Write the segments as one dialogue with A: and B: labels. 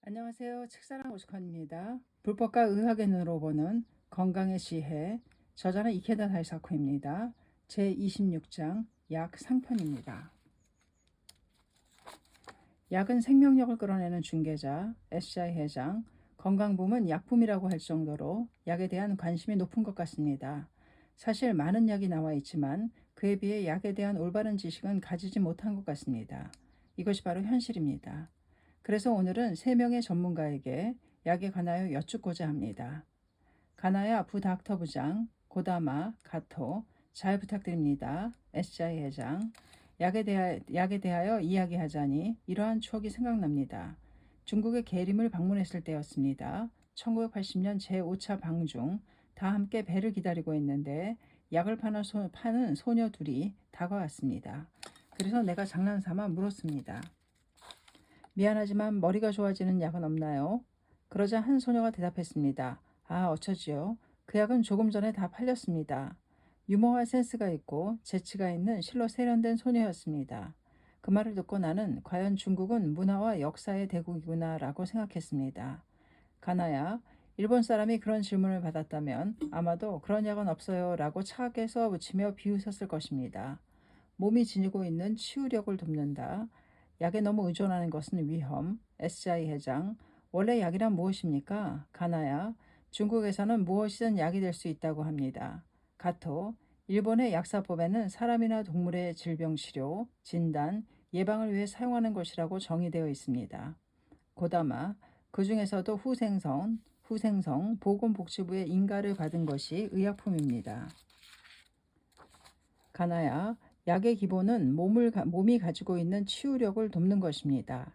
A: 안녕하세요. 책사랑 오죽헌입니다. 불법과 의학의 눈으로 보는 건강의 지혜. 저자는 이케다 다이사코입니다. 제26장 약 상편입니다. 약은 생명력을 끌어내는 중개자 SCI 회장. 건강붐은 약품이라고 할 정도로 약에 대한 관심이 높은 것 같습니다. 사실 많은 약이 나와 있지만 그에 비해 약에 대한 올바른 지식은 가지지 못한 것 같습니다. 이것이 바로 현실입니다. 그래서 오늘은 3명의 전문가에게 약에 관하여 여쭙고자 합니다. 가나야 부닥터 부장, 고다마, 가토, 잘 부탁드립니다. SGI 회장. 약에 대하여 이야기하자니 이러한 추억이 생각납니다. 중국의 계림을 방문했을 때였습니다. 1980년 제5차 방중 다 함께 배를 기다리고 있는데 약을 파는 소녀 둘이 다가왔습니다. 그래서 내가 장난삼아 물었습니다. 미안하지만 머리가 좋아지는 약은 없나요? 그러자 한 소녀가 대답했습니다. 아, 어쩌지요? 그 약은 조금 전에 다 팔렸습니다. 유머와 센스가 있고 재치가 있는 실로 세련된 소녀였습니다. 그 말을 듣고 나는 과연 중국은 문화와 역사의 대국이구나 라고 생각했습니다. 가나야, 일본 사람이 그런 질문을 받았다면 아마도 그런 약은 없어요 라고 차갑게 쏘아붙이며 비웃었을 것입니다. 몸이 지니고 있는 치유력을 돕는다. 약에 너무 의존하는 것은 위험. SGI 회장. 원래 약이란 무엇입니까? 가나야. 중국에서는 무엇이든 약이 될 수 있다고 합니다. 가토. 일본의 약사법에는 사람이나 동물의 질병 치료, 진단, 예방을 위해 사용하는 것이라고 정의되어 있습니다. 고다마. 그 중에서도 후생성 보건복지부의 인가를 받은 것이 의약품입니다. 가나야, 약의 기본은 몸이 가지고 있는 치유력을 돕는 것입니다.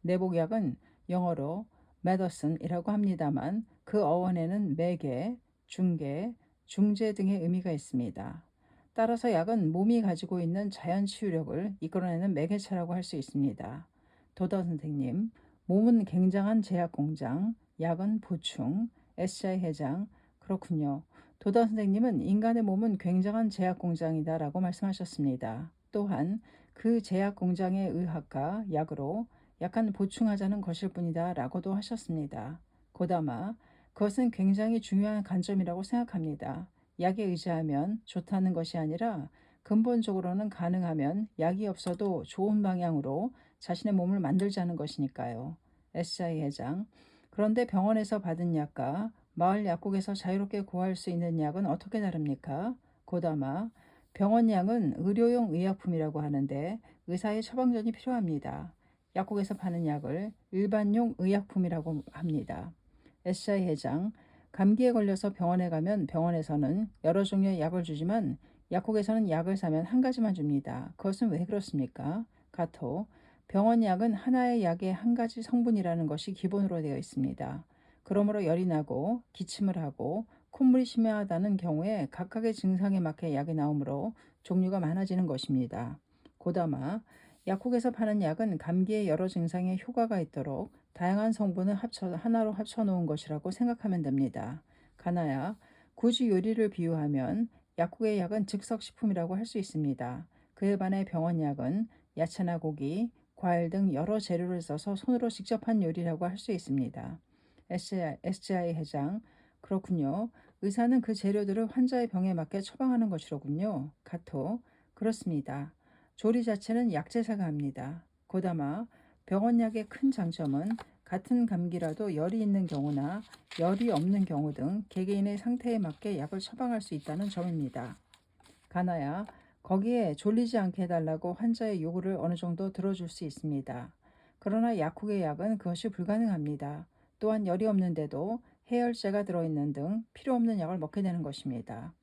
A: 내복약은 영어로 medicine이라고 합니다만 그 어원에는 매개, 중개, 중재 등의 의미가 있습니다. 따라서 약은 몸이 가지고 있는 자연 치유력을 이끌어내는 매개체라고 할 수 있습니다. 도더 선생님, 몸은 굉장한 제약 공장, 약은 보충, SCI 회장, 그렇군요. 도다 선생님은 인간의 몸은 굉장한 제약 공장이다라고 말씀하셨습니다. 또한 그 제약 공장의 의학과 약으로 약간 보충하자는 것일 뿐이다라고도 하셨습니다. 고다마, 그것은 굉장히 중요한 관점이라고 생각합니다. 약에 의지하면 좋다는 것이 아니라 근본적으로는 가능하면 약이 없어도 좋은 방향으로 자신의 몸을 만들자는 것이니까요. SI 회장. 그런데 병원에서 받은 약과 마을 약국에서 자유롭게 구할 수 있는 약은 어떻게 다릅니까? 고다마, 병원 약은 의료용 의약품이라고 하는데 의사의 처방전이 필요합니다. 약국에서 파는 약을 일반용 의약품이라고 합니다. SI 회장, 감기에 걸려서 병원에 가면 병원에서는 여러 종류의 약을 주지만 약국에서는 약을 사면 한 가지만 줍니다. 그것은 왜 그렇습니까? 가토, 병원 약은 하나의 약의 한 가지 성분이라는 것이 기본으로 되어 있습니다. 그러므로 열이 나고 기침을 하고 콧물이 심하다는 경우에 각각의 증상에 맞게 약이 나오므로 종류가 많아지는 것입니다. 고다마, 약국에서 파는 약은 감기의 여러 증상에 효과가 있도록 다양한 성분을 하나로 합쳐놓은 것이라고 생각하면 됩니다. 가나야, 굳이 요리를 비유하면 약국의 약은 즉석식품이라고 할 수 있습니다. 그에 반해 병원 약은 야채나 고기, 과일 등 여러 재료를 써서 손으로 직접 한 요리라고 할 수 있습니다. SGI 회장, 그렇군요. 의사는 그 재료들을 환자의 병에 맞게 처방하는 것이로군요. 가토, 그렇습니다. 조리 자체는 약제사가 합니다. 고다마, 병원약의 큰 장점은 같은 감기라도 열이 있는 경우나 열이 없는 경우 등 개개인의 상태에 맞게 약을 처방할 수 있다는 점입니다. 가나야, 거기에 졸리지 않게 해달라고 환자의 요구를 어느 정도 들어줄 수 있습니다. 그러나 약국의 약은 그것이 불가능합니다. 또한 열이 없는데도 해열제가 들어있는 등 필요 없는 약을 먹게 되는 것입니다.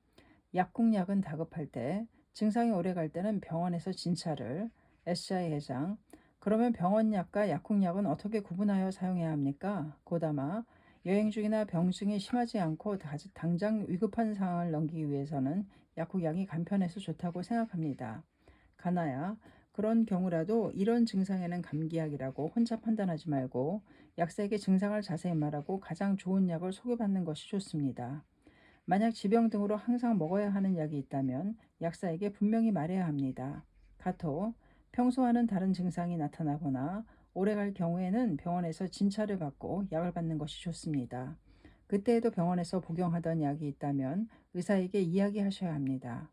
A: 약국약은 다급할 때, 증상이 오래 갈 때는 병원에서 진찰을, SI 회장, 그러면 병원약과 약국약은 어떻게 구분하여 사용해야 합니까? 고다마, 여행 중이나 병증이 심하지 않고 당장 위급한 상황을 넘기기 위해서는 약국약이 간편해서 좋다고 생각합니다. 가나야, 그런 경우라도 이런 증상에는 감기약이라고 혼자 판단하지 말고 약사에게 증상을 자세히 말하고 가장 좋은 약을 소개받는 것이 좋습니다. 만약 지병 등으로 항상 먹어야 하는 약이 있다면 약사에게 분명히 말해야 합니다. 가토, 평소와는 다른 증상이 나타나거나 오래 갈 경우에는 병원에서 진찰을 받고 약을 받는 것이 좋습니다. 그때에도 병원에서 복용하던 약이 있다면 의사에게 이야기하셔야 합니다.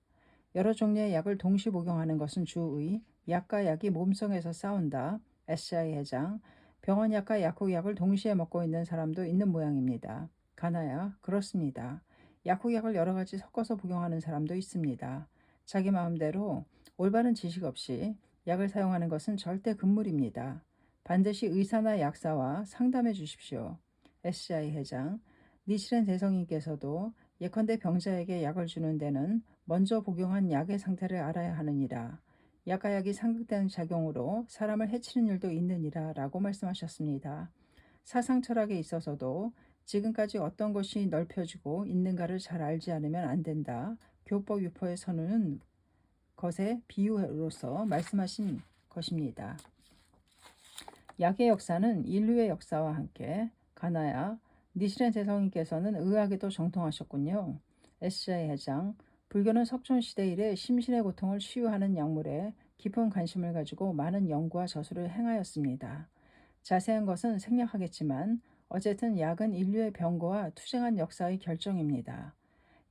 A: 여러 종류의 약을 동시 복용하는 것은 주의, 약과 약이 몸속에서 싸운다. SI 회장, 병원 약과 약국약을 동시에 먹고 있는 사람도 있는 모양입니다. 가나야, 그렇습니다. 약국약을 여러 가지 섞어서 복용하는 사람도 있습니다. 자기 마음대로 올바른 지식 없이 약을 사용하는 것은 절대 금물입니다. 반드시 의사나 약사와 상담해 주십시오. SI 회장, 니치렌 대성인께서도 예컨대 병자에게 약을 주는 데는 먼저 복용한 약의 상태를 알아야 하느니라. 약과 약이 상극되는 작용으로 사람을 해치는 일도 있느니라 라고 말씀하셨습니다. 사상 철학에 있어서도 지금까지 어떤 것이 넓혀지고 있는가를 잘 알지 않으면 안 된다. 교법 유포의 선언은 것의 비유로서 말씀하신 것입니다. 약의 역사는 인류의 역사와 함께 가나야 니시렌 대성인께서는 의학에도 정통하셨군요. SI 회장, 불교는 석촌시대 이래 심신의 고통을 치유하는 약물에 깊은 관심을 가지고 많은 연구와 저술을 행하였습니다. 자세한 것은 생략하겠지만 어쨌든 약은 인류의 병고와 투쟁한 역사의 결정입니다.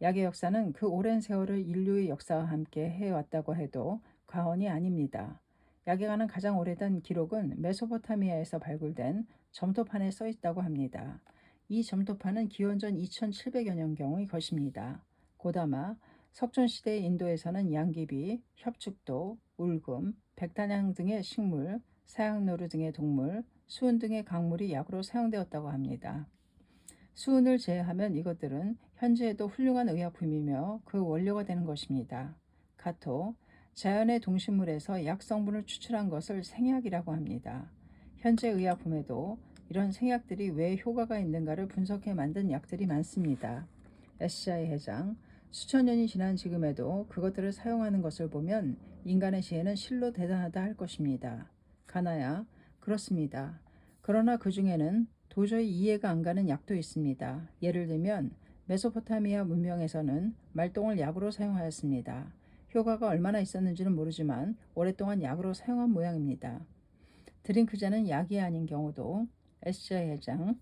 A: 약의 역사는 그 오랜 세월을 인류의 역사와 함께 해왔다고 해도 과언이 아닙니다. 약에 관한 가장 오래된 기록은 메소포타미아에서 발굴된 점토판에 써 있다고 합니다. 이 점토판은 기원전 2700여 년경의 것입니다. 고다마, 석존시대의 인도에서는 양귀비, 협축도, 울금, 백단향 등의 식물, 사약노루 등의 동물, 수은 등의 강물이 약으로 사용되었다고 합니다. 수은을 제외하면 이것들은 현재에도 훌륭한 의약품이며 그 원료가 되는 것입니다. 가토, 자연의 동식물에서 약 성분을 추출한 것을 생약이라고 합니다. 현재 의약품에도 이런 생약들이 왜 효과가 있는가를 분석해 만든 약들이 많습니다. SCI 회장, 수천 년이 지난 지금에도 그것들을 사용하는 것을 보면 인간의 지혜는 실로 대단하다 할 것입니다. 가나야, 그렇습니다. 그러나 그 중에는 도저히 이해가 안 가는 약도 있습니다. 예를 들면 메소포타미아 문명에서는 말똥을 약으로 사용하였습니다. 효과가 얼마나 있었는지는 모르지만 오랫동안 약으로 사용한 모양입니다. 드링크제는 약이 아닌 경우도 SCI 회장,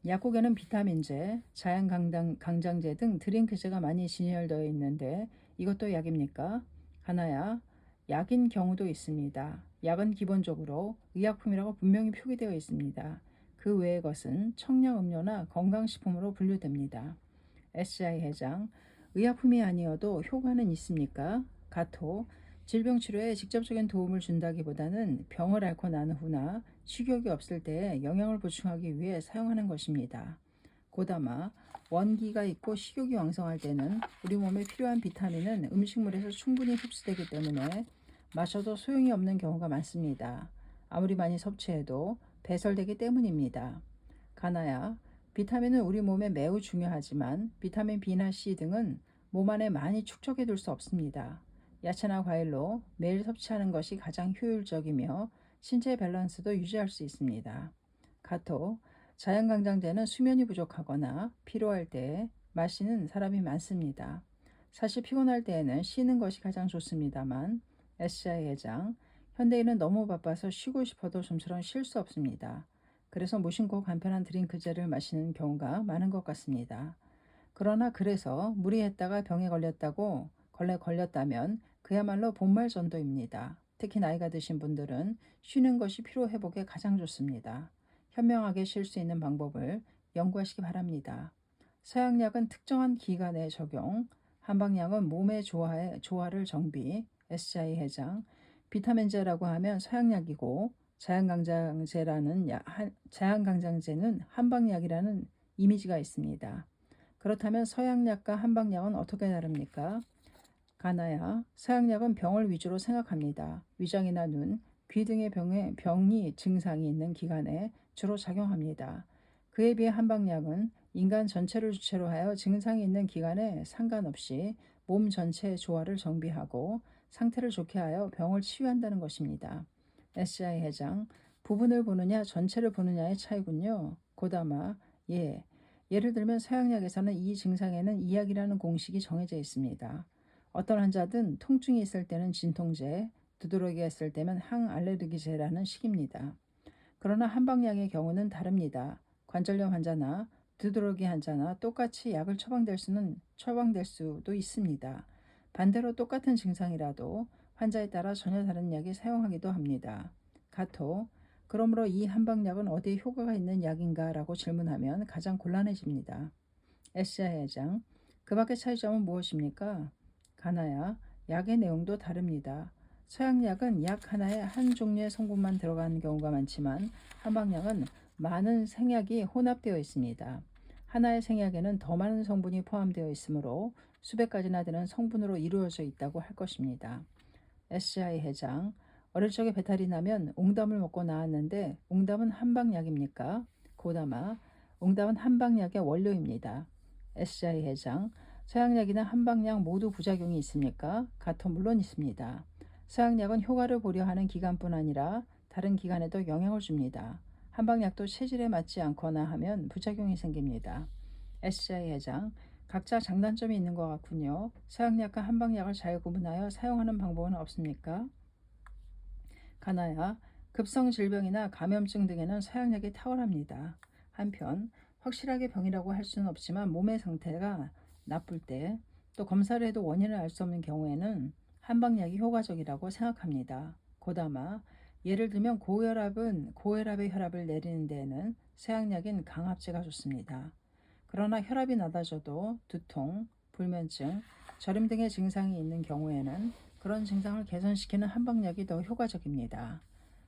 A: 약국에는 비타민제, 자연강장제 등 드링크제가 많이 진열되어 있는데 이것도 약입니까? 하나야, 약인 경우도 있습니다. 약은 기본적으로 의약품이라고 분명히 표기되어 있습니다. 그 외의 것은 청량음료나 건강식품으로 분류됩니다. SI 회장, 의약품이 아니어도 효과는 있습니까? 가토, 질병 치료에 직접적인 도움을 준다기보다는 병을 앓고 난 후나 식욕이 없을 때 영양을 보충하기 위해 사용하는 것입니다. 고다마, 원기가 있고 식욕이 왕성할 때는 우리 몸에 필요한 비타민은 음식물에서 충분히 흡수되기 때문에 마셔도 소용이 없는 경우가 많습니다. 아무리 많이 섭취해도 배설되기 때문입니다. 가나야, 비타민은 우리 몸에 매우 중요하지만 비타민 B나 C 등은 몸 안에 많이 축적해 둘 수 없습니다. 야채나 과일로 매일 섭취하는 것이 가장 효율적이며 신체 밸런스도 유지할 수 있습니다. 가토, 자연강장제는 수면이 부족하거나 피로할 때 마시는 사람이 많습니다. 사실 피곤할 때에는 쉬는 것이 가장 좋습니다만 SI 회장, 현대인은 너무 바빠서 쉬고 싶어도 좀처럼 쉴 수 없습니다. 그래서 무심코 간편한 드링크제를 마시는 경우가 많은 것 같습니다. 그러나 그래서 무리했다가 병에 걸렸다면 그야말로 본말전도입니다. 특히 나이가 드신 분들은 쉬는 것이 피로 회복에 가장 좋습니다. 현명하게 쉴 수 있는 방법을 연구하시기 바랍니다. 서양약은 특정한 기간에 적용, 한방약은 몸의 조화를 정비, SI 해장, 비타민제라고 하면 서양약이고 자양강장제는 한방약이라는 이미지가 있습니다. 그렇다면 서양약과 한방약은 어떻게 다릅니까? 가나야, 서양약은 병을 위주로 생각합니다. 위장이나 눈, 귀 등의 병이 증상이 있는 기간에 주로 작용합니다. 그에 비해 한방약은 인간 전체를 주체로 하여 증상이 있는 기간에 상관없이 몸 전체의 조화를 정비하고 상태를 좋게 하여 병을 치유한다는 것입니다. SI 회장, 부분을 보느냐 전체를 보느냐의 차이군요. 고다마, 예. 예를 들면 서양약에서는 이 증상에는 이약이라는 공식이 정해져 있습니다. 어떤 환자든 통증이 있을 때는 진통제, 두드러기가 있을 때면 항알레르기제라는 식입니다. 그러나 한방약의 경우는 다릅니다. 관절염 환자나 두드러기 환자나 똑같이 약을 처방될 수도 있습니다. 반대로 똑같은 증상이라도 환자에 따라 전혀 다른 약이 사용하기도 합니다. 가토, 그러므로 이 한방약은 어디에 효과가 있는 약인가 라고 질문하면 가장 곤란해집니다. 에시아 회장, 그 밖의 차이점은 무엇입니까? 가나야, 약의 내용도 다릅니다. 서양약은 약 하나에 한 종류의 성분만 들어가는 경우가 많지만 한방약은 많은 생약이 혼합되어 있습니다. 하나의 생약에는 더 많은 성분이 포함되어 있으므로 수백 가지나 되는 성분으로 이루어져 있다고 할 것입니다. SI 회장, 어릴 적에 배탈이 나면 옹담을 먹고 나았는데 옹담은 한방약입니까? 고다마, 옹담은 한방약의 원료입니다. SI 회장, 서양약이나 한방약 모두 부작용이 있습니까? 가토 물론 있습니다. 서양약은 효과를 보려 하는 기관뿐 아니라 다른 기관에도 영향을 줍니다. 한방약도 체질에 맞지 않거나 하면 부작용이 생깁니다. SI 회장, 각자 장단점이 있는 것 같군요. 서양약과 한방약을 잘 구분하여 사용하는 방법은 없습니까? 가나야, 급성 질병이나 감염증 등에는 서양약이 탁월합니다. 한편 확실하게 병이라고 할 수는 없지만 몸의 상태가 나쁠 때 또 검사를 해도 원인을 알 수 없는 경우에는 한방약이 효과적이라고 생각합니다. 고다마, 예를 들면 고혈압의 혈압을 내리는 데에는 서양약인 강압제가 좋습니다. 그러나 혈압이 낮아져도 두통, 불면증, 저림 등의 증상이 있는 경우에는 그런 증상을 개선시키는 한방약이 더 효과적입니다.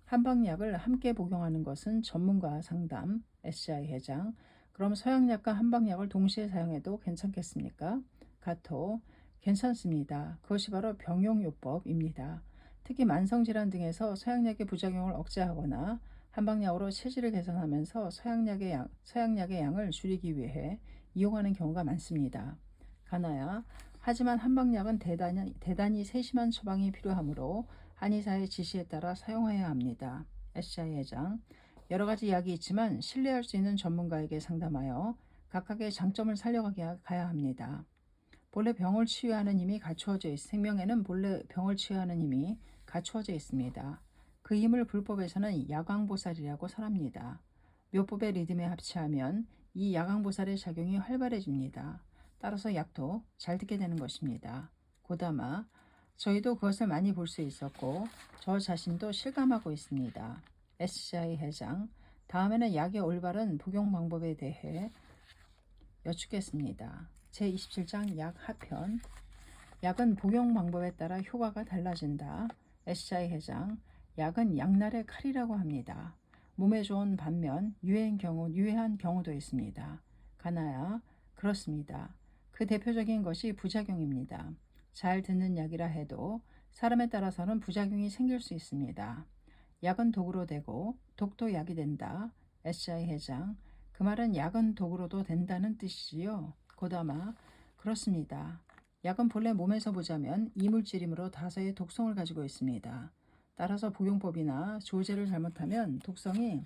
A: 한방약을 함께 복용하는 것은 전문가 상담, SI 회장. 그럼 서양약과 한방약을 동시에 사용해도 괜찮겠습니까? 가토, 괜찮습니다. 그것이 바로 병용요법입니다. 특히 만성질환 등에서 서양약의 부작용을 억제하거나 한방약으로 체질을 개선하면서 서양약의 양을 줄이기 위해 이용하는 경우가 많습니다. 가나야, 하지만 한방약은 대단히 세심한 처방이 필요하므로 한의사의 지시에 따라 사용해야 합니다. SI 회장, 여러 가지 약이 있지만 신뢰할 수 있는 전문가에게 상담하여 각각의 장점을 살려가야 합니다. 본래 병을 치유하는 힘이 갖추어져 생명에는 본래 병을 치유하는 힘이 갖추어져 있습니다. 그 힘을 불법에서는 야광보살이라고 설합니다. 묘법의 리듬에 합치하면 이 야광보살의 작용이 활발해집니다. 따라서 약도 잘 듣게 되는 것입니다. 고다마, 저희도 그것을 많이 볼 수 있었고 저 자신도 실감하고 있습니다. SCI 회장, 다음에는 약의 올바른 복용 방법에 대해 여쭙겠습니다. 제27장 약 하편, 약은 복용 방법에 따라 효과가 달라진다. SCI 회장, 약은 양날의 칼이라고 합니다. 몸에 좋은 반면 유해한 경우도 있습니다. 가나야, 그렇습니다. 그 대표적인 것이 부작용입니다. 잘 듣는 약이라 해도 사람에 따라서는 부작용이 생길 수 있습니다. 약은 독으로 되고 독도 약이 된다. SI 회장, 그 말은 약은 독으로도 된다는 뜻이지요. 고다마, 그렇습니다. 약은 본래 몸에서 보자면 이물질이므로 다소의 독성을 가지고 있습니다. 따라서 복용법이나 조제를 잘못하면 독성이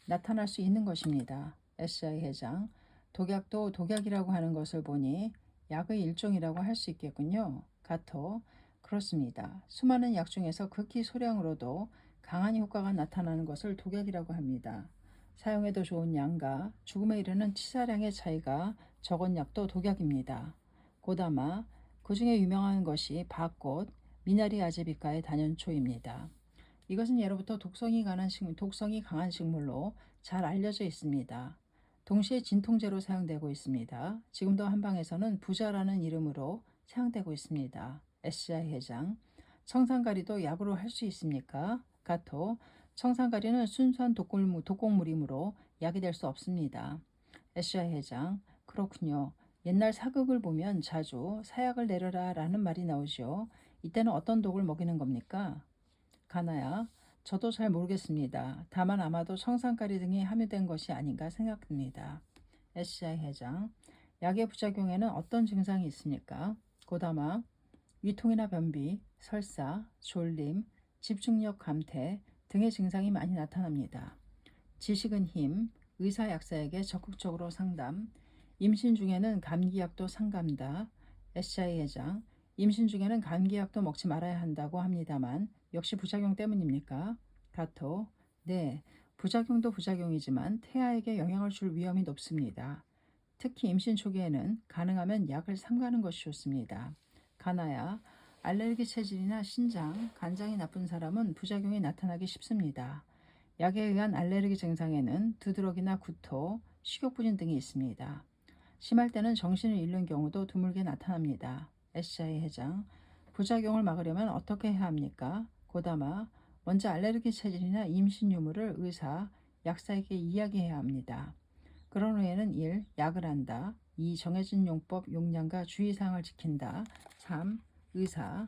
A: 나타날 수 있는 것입니다. SI 회장, 독약도 독약이라고 하는 것을 보니 약의 일종이라고 할 수 있겠군요. 가토, 그렇습니다. 수많은 약 중에서 극히 소량으로도 강한 효과가 나타나는 것을 독약이라고 합니다. 사용해도 좋은 양과 죽음에 이르는 치사량의 차이가 적은 약도 독약입니다. 고다마, 그 중에 유명한 것이 박꽃, 미나리 아제비카의 단연초입니다. 이것은 예로부터 독성이 강한 식물로 잘 알려져 있습니다. 동시에 진통제로 사용되고 있습니다. 지금도 한방에서는 부자라는 이름으로 사용되고 있습니다. SI 회장, 청산가리도 약으로 할 수 있습니까? 가토, 청산가리는 순수한 독곡물이므로 약이 될 수 없습니다. SI 회장, 그렇군요. 옛날 사극을 보면 자주 사약을 내려라 라는 말이 나오죠. 이때는 어떤 독을 먹이는 겁니까? 가나야, 저도 잘 모르겠습니다. 다만 아마도 청산가리 등이 함유된 것이 아닌가 생각됩니다. SI 회장, 약의 부작용에는 어떤 증상이 있습니까? 고다마, 위통이나 변비, 설사, 졸림, 집중력 감퇴 등의 증상이 많이 나타납니다. 지식은 힘, 의사 약사에게 적극적으로 상담, 임신 중에는 감기약도 상감다. SI 회장, 임신 중에는 감기약도 먹지 말아야 한다고 합니다만 역시 부작용 때문입니까? 가토, 네, 부작용도 부작용이지만 태아에게 영향을 줄 위험이 높습니다. 특히 임신 초기에는 가능하면 약을 삼가는 것이 좋습니다. 가나야, 알레르기 체질이나 신장, 간장이 나쁜 사람은 부작용이 나타나기 쉽습니다. 약에 의한 알레르기 증상에는 두드러기나 구토, 식욕부진 등이 있습니다. 심할 때는 정신을 잃는 경우도 드물게 나타납니다. SI 회장, 부작용을 막으려면 어떻게 해야 합니까? 고다마, 먼저 알레르기 체질이나 임신 유무를 의사, 약사에게 이야기해야 합니다. 그런 후에는 1. 약을 한다. 2. 정해진 용법, 용량과 주의사항을 지킨다. 3. 의사,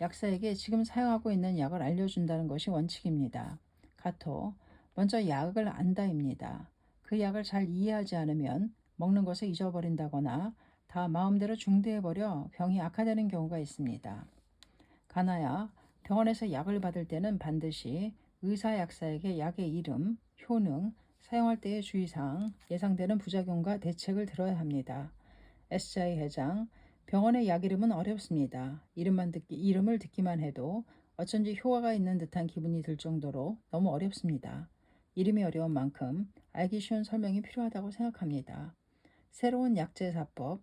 A: 약사에게 지금 사용하고 있는 약을 알려준다는 것이 원칙입니다. 가토, 먼저 약을 안다입니다. 그 약을 잘 이해하지 않으면 먹는 것을 잊어버린다거나 다 마음대로 중대해버려 병이 악화되는 경우가 있습니다. 가나야, 병원에서 약을 받을 때는 반드시 의사 약사에게 약의 이름, 효능, 사용할 때의 주의사항, 예상되는 부작용과 대책을 들어야 합니다. SI 회장, 병원의 약 이름은 어렵습니다. 이름을 듣기만 해도 어쩐지 효과가 있는 듯한 기분이 들 정도로 너무 어렵습니다. 이름이 어려운 만큼 알기 쉬운 설명이 필요하다고 생각합니다. 새로운 약제사법,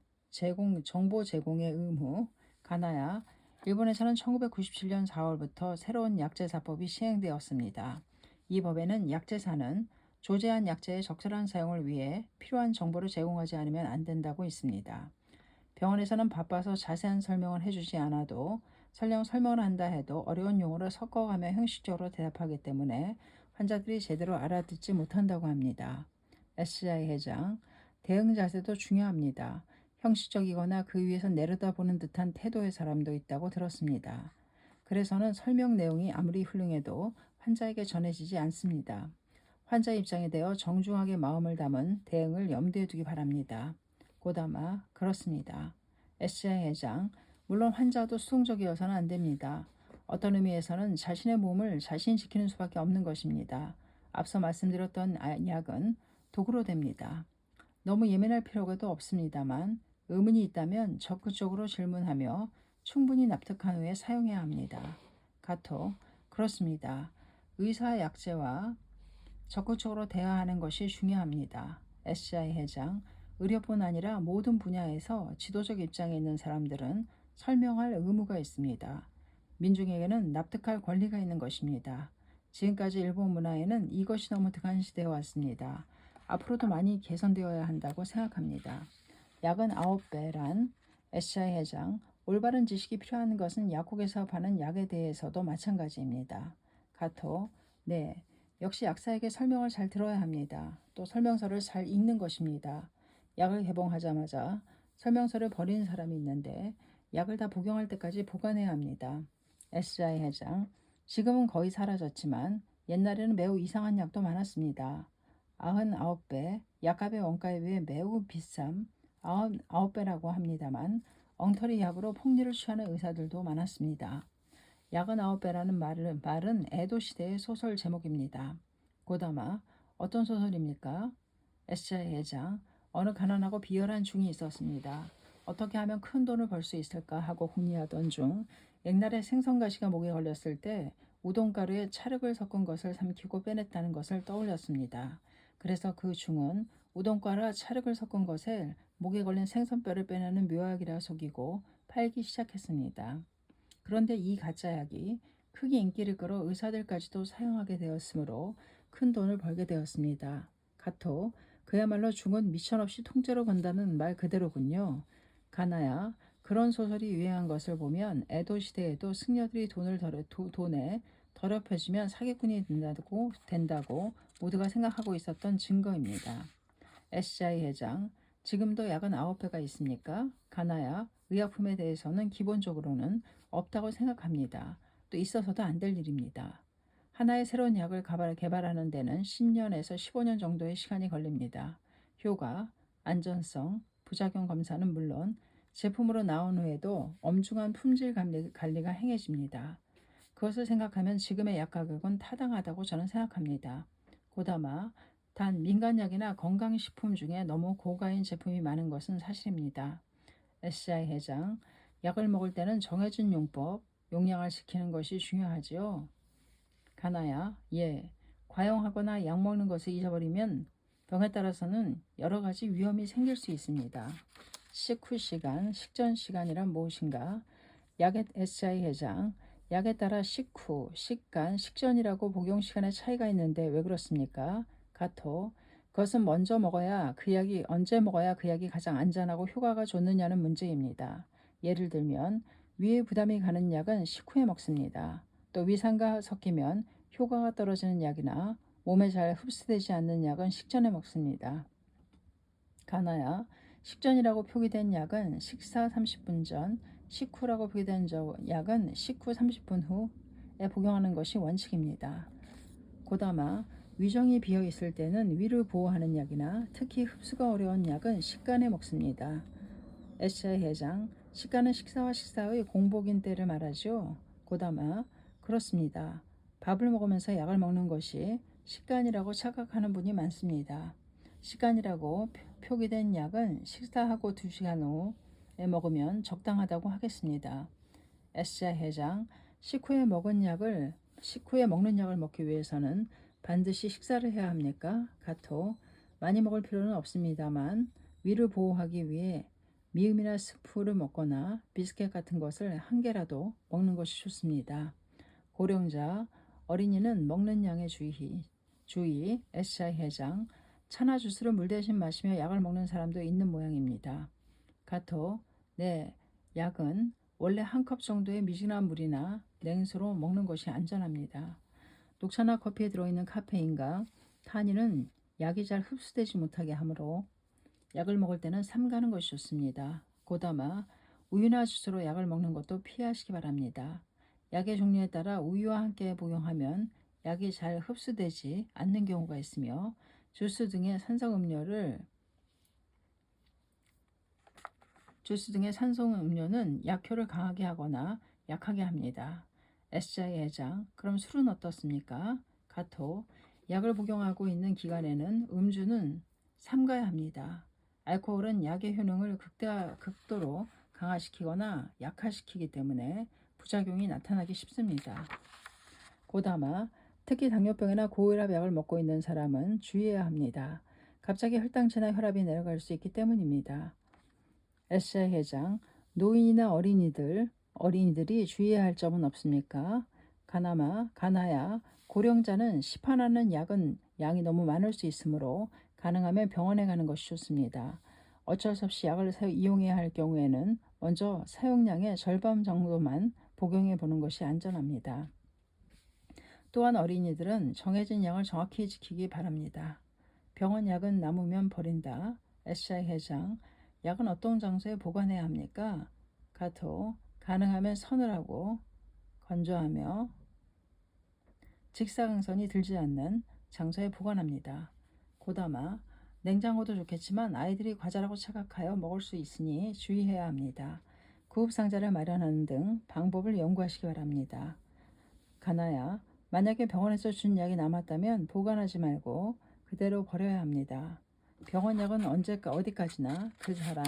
A: 정보 제공의 의무, 가나야, 일본에서는 1997년 4월부터 새로운 약제사법이 시행되었습니다. 이 법에는 약제사는 조제한 약제의 적절한 사용을 위해 필요한 정보를 제공하지 않으면 안 된다고 있습니다. 병원에서는 바빠서 자세한 설명을 해주지 않아도 설명을 한다 해도 어려운 용어를 섞어가며 형식적으로 대답하기 때문에 환자들이 제대로 알아듣지 못한다고 합니다. SI 회장, 대응 자세도 중요합니다. 형식적이거나 그 위에서 내려다보는 듯한 태도의 사람도 있다고 들었습니다. 그래서는 설명 내용이 아무리 훌륭해도 환자에게 전해지지 않습니다. 환자 입장에 대해 정중하게 마음을 담은 대응을 염두에 두기 바랍니다. 고다마, 그렇습니다. SI 회장, 물론 환자도 수동적이어서는 안 됩니다. 어떤 의미에서는 자신의 몸을 자신이 지키는 수밖에 없는 것입니다. 앞서 말씀드렸던 약은 도구로 됩니다. 너무 예민할 필요도 없습니다만 의문이 있다면 적극적으로 질문하며 충분히 납득한 후에 사용해야 합니다. 가토, 그렇습니다. 의사 약제와 적극적으로 대화하는 것이 중요합니다. SI 회장, 의료뿐 아니라 모든 분야에서 지도적 입장에 있는 사람들은 설명할 의무가 있습니다. 민중에게는 납득할 권리가 있는 것입니다. 지금까지 일본 문화에는 이것이 너무 등한시되어 왔습니다. 앞으로도 많이 개선되어야 한다고 생각합니다. 약은 9배란 SI 회장, 올바른 지식이 필요한 것은 약국에서 파는 약에 대해서도 마찬가지입니다. 가토, 네, 역시 약사에게 설명을 잘 들어야 합니다. 또 설명서를 잘 읽는 것입니다. 약을 개봉하자마자 설명서를 버리는 사람이 있는데 약을 다 복용할 때까지 보관해야 합니다. SI 회장, 지금은 거의 사라졌지만 옛날에는 매우 이상한 약도 많았습니다. 99배, 약값의 원가에 비해 매우 비쌈 99배라고 합니다만 엉터리 약으로 폭리를 취하는 의사들도 많았습니다. 약은 9배라는 말은 에도 시대의 소설 제목입니다. 고다마, 어떤 소설입니까? SI 회장, 어느 가난하고 비열한 중이 있었습니다. 어떻게 하면 큰 돈을 벌 수 있을까 하고 궁리하던 중 옛날에 생선가시가 목에 걸렸을 때 우동가루에 찰흙을 섞은 것을 삼키고 빼냈다는 것을 떠올렸습니다. 그래서 그 중은 우동가루와 찰흙을 섞은 것을 목에 걸린 생선뼈를 빼내는 묘약이라 속이고 팔기 시작했습니다. 그런데 이 가짜약이 크게 인기를 끌어 의사들까지도 사용하게 되었으므로 큰 돈을 벌게 되었습니다. 가토, 그야말로 중은 미천없이 통째로 번다는 말 그대로군요. 가나야, 그런 소설이 유행한 것을 보면 에도 시대에도 승려들이 돈에 더럽혀지면 사기꾼이 된다고 모두가 생각하고 있었던 증거입니다. SI 회장, 지금도 약은 9배가 있습니까? 가나야, 의약품에 대해서는 기본적으로는 없다고 생각합니다. 또 있어서도 안 될 일입니다. 하나의 새로운 약을 개발하는 데는 10년에서 15년 정도의 시간이 걸립니다. 효과, 안전성, 부작용 검사는 물론 제품으로 나온 후에도 엄중한 품질 관리가 행해집니다. 그것을 생각하면 지금의 약 가격은 타당하다고 저는 생각합니다. 고다마, 단 민간약이나 건강식품 중에 너무 고가인 제품이 많은 것은 사실입니다. SI 회장, 약을 먹을 때는 정해진 용법, 용량을 지키는 것이 중요하지요. 가나야, 예. 과용하거나 약 먹는 것을 잊어버리면 병에 따라서는 여러 가지 위험이 생길 수 있습니다. 식후 시간, 식전 시간이란 무엇인가? 약의 SI 회장, 약에 따라 식후, 식간, 식전이라고 복용 시간의 차이가 있는데 왜 그렇습니까? 가토, 그것은 먼저 먹어야 그 약이 언제 먹어야 그 약이 가장 안전하고 효과가 좋느냐는 문제입니다. 예를 들면 위에 부담이 가는 약은 식후에 먹습니다. 또 위산과 섞이면 효과가 떨어지는 약이나 몸에 잘 흡수되지 않는 약은 식전에 먹습니다. 가나야, 식전이라고 표기된 약은 식사 30분 전, 식후라고 표기된 약은 식후 30분 후에 복용하는 것이 원칙입니다. 고다마, 위정이 비어 있을 때는 위를 보호하는 약이나 특히 흡수가 어려운 약은 식간에 먹습니다. SI 회장, 식간은 식사와 식사의 공복인 때를 말하죠. 고다마, 그렇습니다. 밥을 먹으면서 약을 먹는 것이 식간이라고 착각하는 분이 많습니다. 식간이라고 표기된 약은 식사하고 2시간 후에 먹으면 적당하다고 하겠습니다. SI 회장, 식후에 먹는 약을 먹기 위해서는 반드시 식사를 해야 합니까? 가토, 많이 먹을 필요는 없습니다만 위를 보호하기 위해 미음이나 스프를 먹거나 비스켓 같은 것을 한 개라도 먹는 것이 좋습니다. 고령자, 어린이는 먹는 양에 주의, SI 회장, 차나 주스를 물 대신 마시며 약을 먹는 사람도 있는 모양입니다. 가토, 네, 약은 원래 한 컵 정도의 미지근한 물이나 냉수로 먹는 것이 안전합니다. 녹차나 커피에 들어있는 카페인과 타닌은 약이 잘 흡수되지 못하게 하므로 약을 먹을 때는 삼가는 것이 좋습니다. 고다마, 우유나 주스로 약을 먹는 것도 피하시기 바랍니다. 약의 종류에 따라 우유와 함께 복용하면 약이 잘 흡수되지 않는 경우가 있으며 주스 등의 산성 음료는 약효를 강하게 하거나 약하게 합니다. SI 회장, 그럼 술은 어떻습니까? 가토, 약을 복용하고 있는 기간에는 음주는 삼가야 합니다. 알코올은 약의 효능을 극도로 강화시키거나 약화시키기 때문에 부작용이 나타나기 쉽습니다. 고다마, 특히 당뇨병이나 고혈압 약을 먹고 있는 사람은 주의해야 합니다. 갑자기 혈당치나 혈압이 내려갈 수 있기 때문입니다. SI 회장, 노인이나 어린이들이 주의해야 할 점은 없습니까? 가나야, 고령자는 시판하는 약은 양이 너무 많을 수 있으므로 가능하면 병원에 가는 것이 좋습니다. 어쩔 수 없이 약을 이용해야 할 경우에는 먼저 사용량의 절반 정도만 복용해 보는 것이 안전합니다. 또한 어린이들은 정해진 양을 정확히 지키기 바랍니다. 병원 약은 남으면 버린다. SI 회장, 약은 어떤 장소에 보관해야 합니까? 가토, 가능하면 서늘하고 건조하며 직사광선이 들지 않는 장소에 보관합니다. 고다마, 냉장고도 좋겠지만 아이들이 과자라고 착각하여 먹을 수 있으니 주의해야 합니다. 구급상자를 마련하는 등 방법을 연구하시기 바랍니다. 가나야, 만약에 병원에서 준 약이 남았다면 보관하지 말고 그대로 버려야 합니다. 병원 약은 어디까지나 그 사람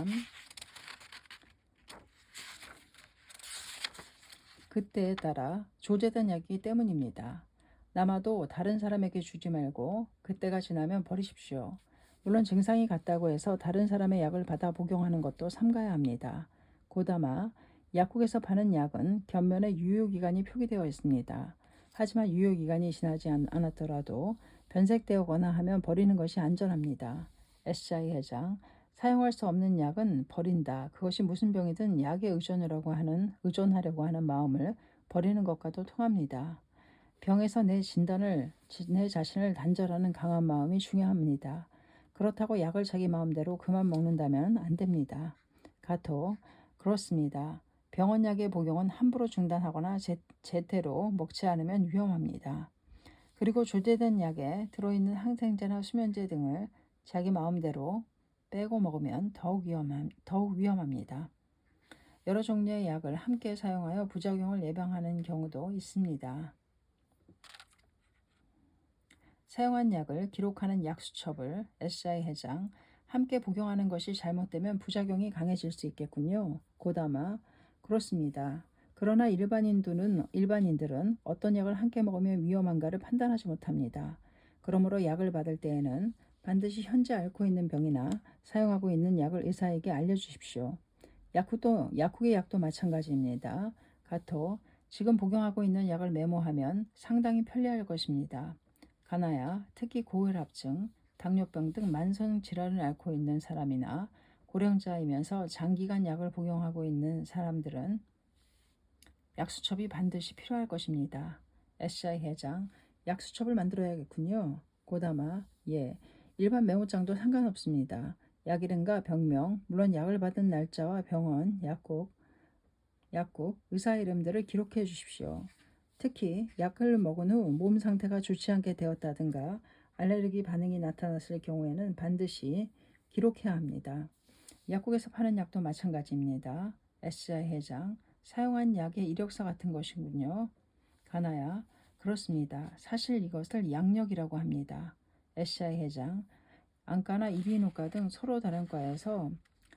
A: 그때에 따라 조제된 약이기 때문입니다. 남아도 다른 사람에게 주지 말고 그때가 지나면 버리십시오. 물론 증상이 같다고 해서 다른 사람의 약을 받아 복용하는 것도 삼가야 합니다. 고다마, 약국에서 파는 약은 곁면에 유효기간이 표기되어 있습니다. 하지만 유효기간이 지나지 않았더라도 변색되거나 하면 버리는 것이 안전합니다. SI 회장, 사용할 수 없는 약은 버린다. 그것이 무슨 병이든 약에 의존하려고 하는 마음을 버리는 것과도 통합니다. 병에서 내 자신을 단절하는 강한 마음이 중요합니다. 그렇다고 약을 자기 마음대로 그만 먹는다면 안 됩니다. 가토, 그렇습니다. 병원 약의 복용은 함부로 중단하거나 제대로 먹지 않으면 위험합니다. 그리고 조제된 약에 들어있는 항생제나 수면제 등을 자기 마음대로 빼고 먹으면 더욱 위험합니다. 여러 종류의 약을 함께 사용하여 부작용을 예방하는 경우도 있습니다. 사용한 약을 기록하는 약수첩을 SI 회장, 함께 복용하는 것이 잘못되면 부작용이 강해질 수 있겠군요. 고다마, 그렇습니다. 그러나 일반인들은 어떤 약을 함께 먹으면 위험한가를 판단하지 못합니다. 그러므로 약을 받을 때에는 반드시 현재 앓고 있는 병이나 사용하고 있는 약을 의사에게 알려주십시오. 약국의 약도 마찬가지입니다. 가토, 지금 복용하고 있는 약을 메모하면 상당히 편리할 것입니다. 가나야, 특히 고혈압증, 당뇨병 등 만성 질환을 앓고 있는 사람이나 고령자이면서 장기간 약을 복용하고 있는 사람들은 약수첩이 반드시 필요할 것입니다. SI 회장, 약수첩을 만들어야겠군요. 고다마, 예, 일반 메모장도 상관없습니다. 약 이름과 병명, 물론 약을 받은 날짜와 병원, 약국, 의사 이름들을 기록해 주십시오. 특히 약을 먹은 후 몸 상태가 좋지 않게 되었다든가 알레르기 반응이 나타났을 경우에는 반드시 기록해야 합니다. 약국에서 파는 약도 마찬가지입니다. SI 회장, 사용한 약의 이력서 같은 것이군요. 가나야, 그렇습니다. 사실 이것을 양력이라고 합니다. SI 회장, 안과나 이비인후과 등 서로 다른 과에서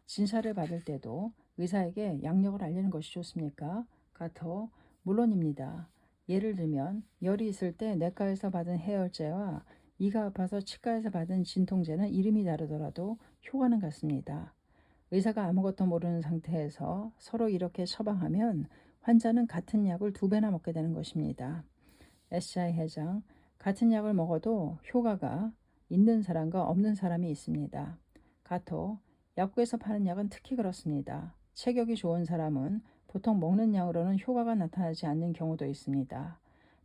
A: 진찰을 받을 때도 의사에게 양력을 알리는 것이 좋습니까? 가터, 물론입니다. 예를 들면 열이 있을 때 내과에서 받은 해열제와 이가 아파서 치과에서 받은 진통제는 이름이 다르더라도 효과는 같습니다. 의사가 아무것도 모르는 상태에서 서로 이렇게 처방하면 환자는 같은 약을 2배나 먹게 되는 것입니다. SI 회장, 같은 약을 먹어도 효과가 있는 사람과 없는 사람이 있습니다. 가토, 약국에서 파는 약은 특히 그렇습니다. 체격이 좋은 사람은 보통 먹는 약으로는 효과가 나타나지 않는 경우도 있습니다.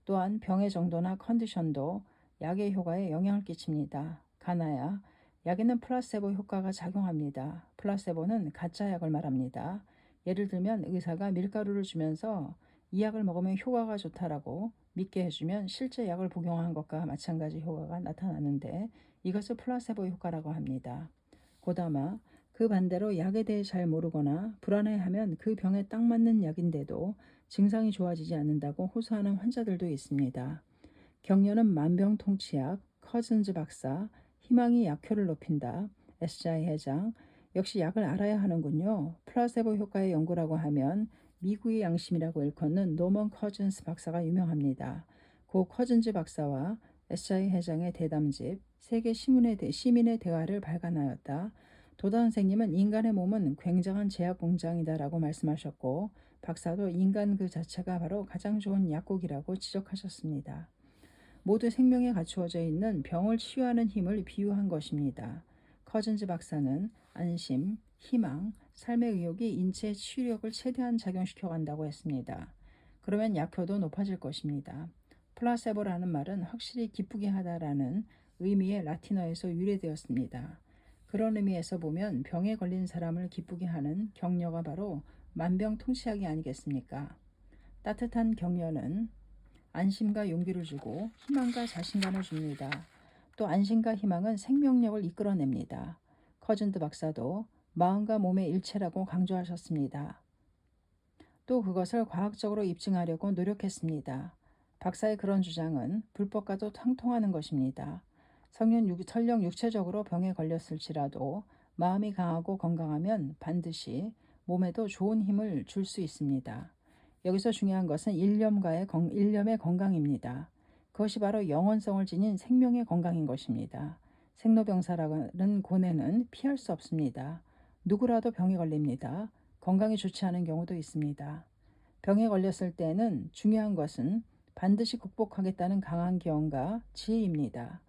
A: 또한 병의 정도나 컨디션도 약의 효과에 영향을 끼칩니다. 가나야, 약에는 플라세보 효과가 작용합니다. 플라세보는 가짜 약을 말합니다. 예를 들면 의사가 밀가루를 주면서 이 약을 먹으면 효과가 좋다라고 믿게 해주면 실제 약을 복용한 것과 마찬가지 효과가 나타나는데 이것을 플라세보 효과라고 합니다. 고다마, 그 반대로 약에 대해 잘 모르거나 불안해하면 그 병에 딱 맞는 약인데도 증상이 좋아지지 않는다고 호소하는 환자들도 있습니다. 격려는 만병통치약, 커즌즈 박사, 희망이 약효를 높인다. SI 회장, 역시 약을 알아야 하는군요. 플라세보 효과의 연구라고 하면 미국의 양심이라고 일컫는 노먼 커즌스 박사가 유명합니다. 고 커즌즈 박사와 SI 회장의 대담집, 세계 시민의 대화를 발간하였다. 도다 선생님은 인간의 몸은 굉장한 제약 공장이다라고 말씀하셨고 박사도 인간 그 자체가 바로 가장 좋은 약국이라고 지적하셨습니다. 모두 생명에 갖추어져 있는 병을 치유하는 힘을 비유한 것입니다. 커즌즈 박사는 안심, 희망, 삶의 의욕이 인체의 치유력을 최대한 작용시켜 간다고 했습니다. 그러면 약효도 높아질 것입니다. 플라세보라는 말은 확실히 기쁘게 하다라는 의미의 라틴어에서 유래되었습니다. 그런 의미에서 보면 병에 걸린 사람을 기쁘게 하는 격려가 바로 만병통치약이 아니겠습니까? 따뜻한 격려는 안심과 용기를 주고 희망과 자신감을 줍니다. 또 안심과 희망은 생명력을 이끌어냅니다. 커즌드 박사도 마음과 몸의 일체라고 강조하셨습니다. 또 그것을 과학적으로 입증하려고 노력했습니다. 박사의 그런 주장은 불법과도 상통하는 것입니다. 설령 육체적으로 병에 걸렸을지라도 마음이 강하고 건강하면 반드시 몸에도 좋은 힘을 줄 수 있습니다. 여기서 중요한 것은 일념의 건강입니다. 그것이 바로 영원성을 지닌 생명의 건강인 것입니다. 생로병사라는 고뇌는 피할 수 없습니다. 누구라도 병에 걸립니다. 건강이 좋지 않은 경우도 있습니다. 병에 걸렸을 때는 중요한 것은 반드시 극복하겠다는 강한 기원과 지혜입니다.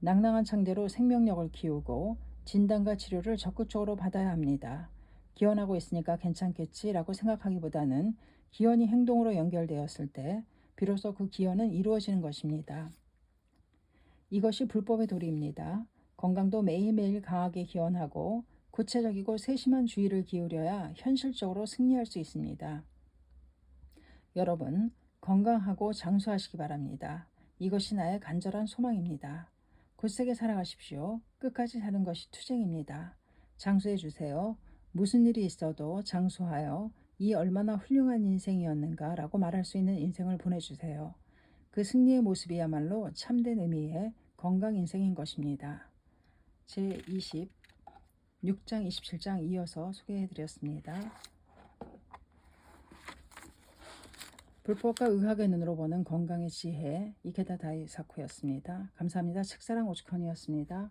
A: 낭낭한 창대로 생명력을 키우고 진단과 치료를 적극적으로 받아야 합니다. 기원하고 있으니까 괜찮겠지라고 생각하기보다는 기원이 행동으로 연결되었을 때 비로소 그 기원은 이루어지는 것입니다. 이것이 불법의 도리입니다. 건강도 매일매일 강하게 기원하고 구체적이고 세심한 주의를 기울여야 현실적으로 승리할 수 있습니다. 여러분, 건강하고 장수하시기 바랍니다. 이것이 나의 간절한 소망입니다. 굳세게 살아가십시오. 끝까지 사는 것이 투쟁입니다. 장수해 주세요. 무슨 일이 있어도 장수하여 이 얼마나 훌륭한 인생이었는가라고 말할 수 있는 인생을 보내주세요. 그 승리의 모습이야말로 참된 의미의 건강 인생인 것입니다. 제26장 27장 이어서 소개해 드렸습니다. 불법과 의학의 눈으로 보는 건강의 지혜 이케다 다이사쿠였습니다. 감사합니다. 책사랑 오죽헌이었습니다.